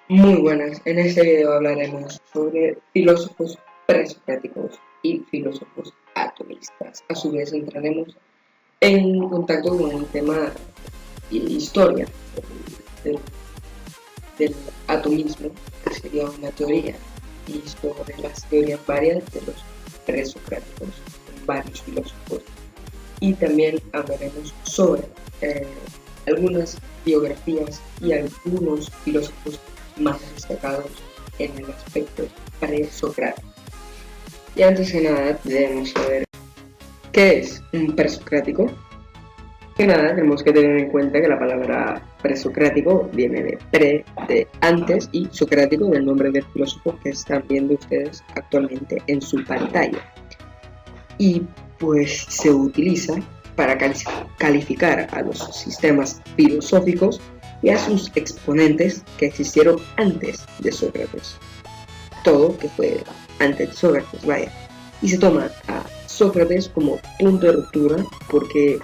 Muy buenas, en este video hablaremos sobre filósofos presocráticos y filósofos atomistas. A su vez entraremos en contacto con el tema de historia del, del atomismo, que sería una teoría, y sobre las teorías varias de los presocráticos, varios filósofos. Y también hablaremos sobre eh, algunas biografías y algunos filósofos más destacados en el aspecto presocrático. Y antes de nada debemos saber qué es un presocrático. Que nada, tenemos que tener en cuenta que la palabra presocrático viene de pre, de antes, y socrático del nombre del filósofo que están viendo ustedes actualmente en su pantalla. Y pues se utiliza para calificar a los sistemas filosóficos y a sus exponentes que existieron antes de Sócrates. Todo que fue antes de Sócrates, vaya. Y se toma a Sócrates como punto de ruptura porque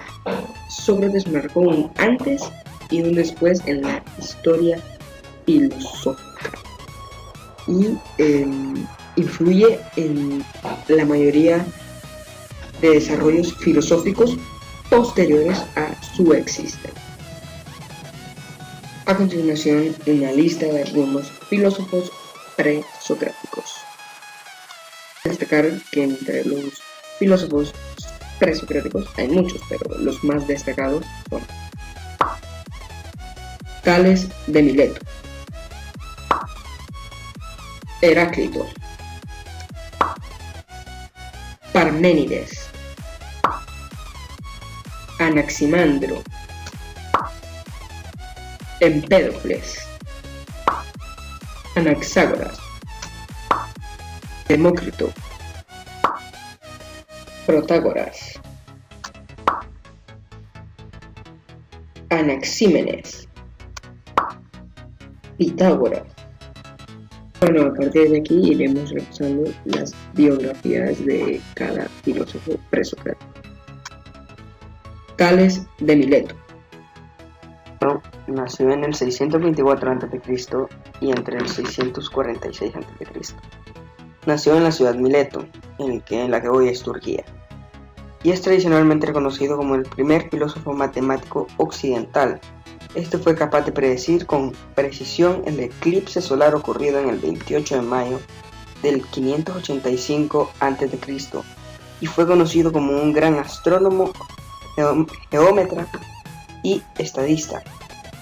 Sócrates marcó un antes y un después en la historia filosófica y influye en la mayoría de desarrollos filosóficos posteriores a su existencia. A continuación, una lista de algunos filósofos presocráticos. Destacar que entre los filósofos presocráticos hay muchos, pero los más destacados son Tales de Mileto, Heráclito, Parménides, Anaximandro, Empédocles, Anaxágoras, Demócrito, Protágoras, Anaxímenes, Pitágoras. Bueno, a partir de aquí iremos repasando las biografías de cada filósofo presocrático. Tales de Mileto. Nació en el 624 a.C. y entre el 646 a.C. Nació en la ciudad Mileto, en la que hoy es Turquía, y es tradicionalmente reconocido como el primer filósofo matemático occidental. Este fue capaz de predecir con precisión el eclipse solar ocurrido en el 28 de mayo del 585 a.C. y fue conocido como un gran astrónomo, geómetra y estadista.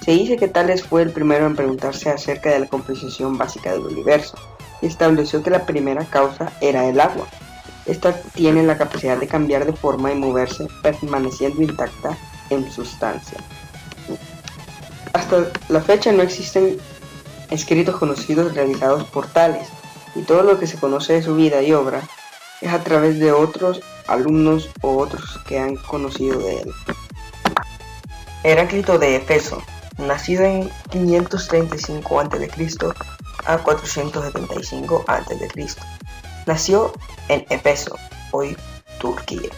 Se dice que Tales fue el primero en preguntarse acerca de la composición básica del universo y estableció que la primera causa era el agua. Esta tiene la capacidad de cambiar de forma y moverse permaneciendo intacta en sustancia. Hasta la fecha no existen escritos conocidos realizados por Tales, y todo lo que se conoce de su vida y obra es a través de otros alumnos o otros que han conocido de él. Heráclito de Éfeso, nacido en 535 a.C. a 475 a.C. Nació en Éfeso, hoy Turquía.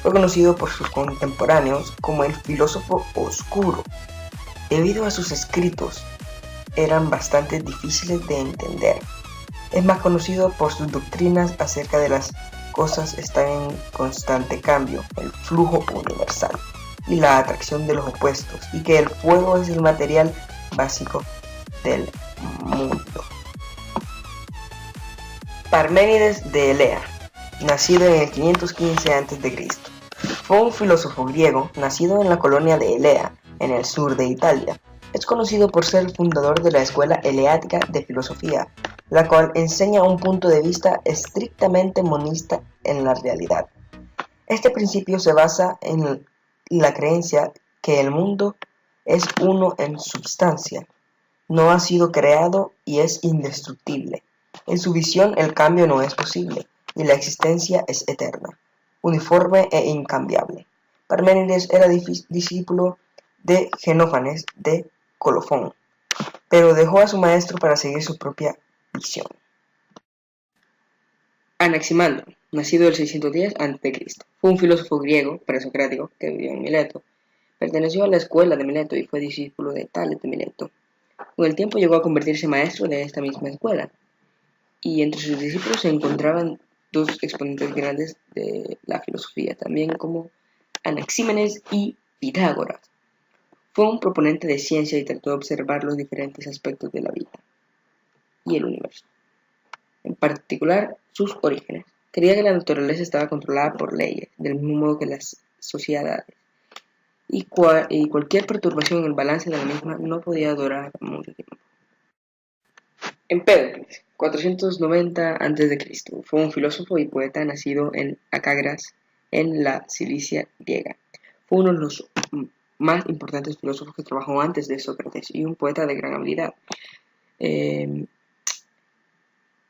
Fue conocido por sus contemporáneos como el filósofo oscuro, debido a sus escritos eran bastante difíciles de entender. Es más conocido por sus doctrinas acerca de las cosas están en constante cambio, el flujo universal y la atracción de los opuestos, y que el fuego es el material básico del mundo. Parménides de Elea, nacido en el 515 a.C. Fue un filósofo griego nacido en la colonia de Elea, en el sur de Italia. Es conocido por ser el fundador de la escuela eleática de filosofía, la cual enseña un punto de vista estrictamente monista en la realidad. Este principio se basa en la creencia que el mundo es uno en substancia, no ha sido creado y es indestructible. En su visión el cambio no es posible y la existencia es eterna, uniforme e incambiable. Parménides era discípulo de Genófanes de Colofón, pero dejó a su maestro para seguir su propia visión. Anaximandro, nacido el 610 a.C., fue un filósofo griego presocrático que vivió en Mileto. Perteneció a la escuela de Mileto y fue discípulo de Tales de Mileto. Con el tiempo llegó a convertirse maestro de esta misma escuela, y entre sus discípulos se encontraban dos exponentes grandes de la filosofía, también como Anaxímenes y Pitágoras. Fue un proponente de ciencia y trató de observar los diferentes aspectos de la vida y el universo, en particular sus orígenes. Creía que la naturaleza estaba controlada por leyes, del mismo modo que las sociedades, y cualquier perturbación en el balance de la misma no podía durar mucho tiempo. Empédocles, 490 a.C., fue un filósofo y poeta nacido en Acagras, en la Cilicia griega. Fue uno de los más importantes filósofos que trabajó antes de Sócrates y un poeta de gran habilidad.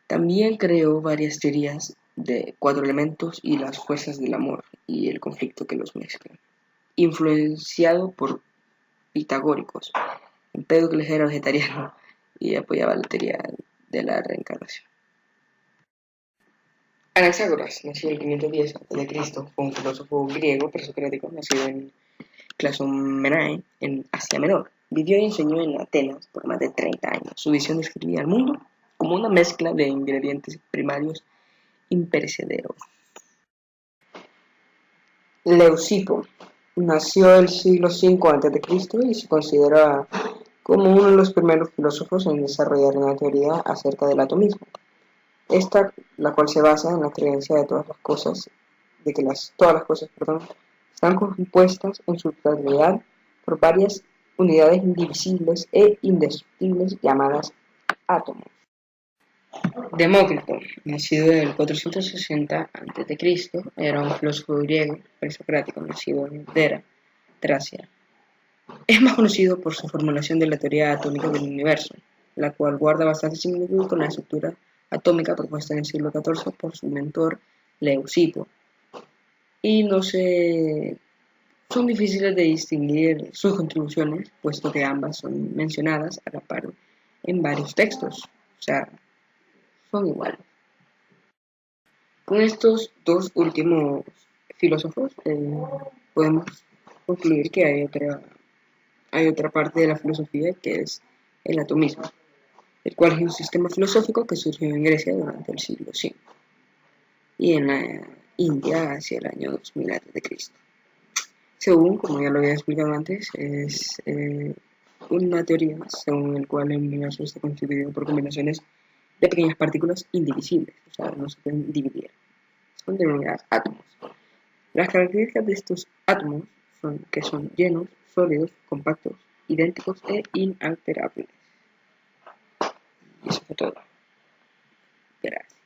También creó varias teorías de 4 elementos y las fuerzas del amor y el conflicto que los mezclan. Influenciado por pitagóricos, Empédocles era vegetariano y apoyaba la teoría de la reencarnación. Anaxágoras, nacido en 510 a.C., fue un filósofo griego presocrático nacido en Clazomenae, en Asia Menor. Vivió y enseñó en Atenas por más de 30 años. Su visión describía el mundo como una mezcla de ingredientes primarios imperecederos. Leucipo nació el siglo V a.C. y se considera como uno de los primeros filósofos en desarrollar una teoría acerca del atomismo. Esta, la cual se basa en la creencia de todas las cosas, están compuestas en su totalidad por varias unidades indivisibles e indestructibles llamadas átomos. Demócrito, nacido en el 460 a.C., era un filósofo griego presocrático nacido en Dera, Tracia. Es más conocido por su formulación de la teoría atómica del universo, la cual guarda bastante similitud con la estructura atómica propuesta en el siglo XIV por su mentor Leucipo. Y son difíciles de distinguir sus contribuciones, puesto que ambas son mencionadas a la par en varios textos, o sea, son iguales. Con estos dos últimos filósofos podemos concluir que hay otra parte de la filosofía que es el atomismo, el cual es un sistema filosófico que surgió en Grecia durante el siglo V y en la India hacia el año 2000 a.C. Según, como ya lo había explicado antes, es una teoría según la cual el universo está constituido por combinaciones de pequeñas partículas indivisibles, o sea, no se pueden dividir. Son denominadas átomos. Las características de estos átomos son que son llenos, sólidos, compactos, idénticos e inalterables. Y eso fue todo. Gracias.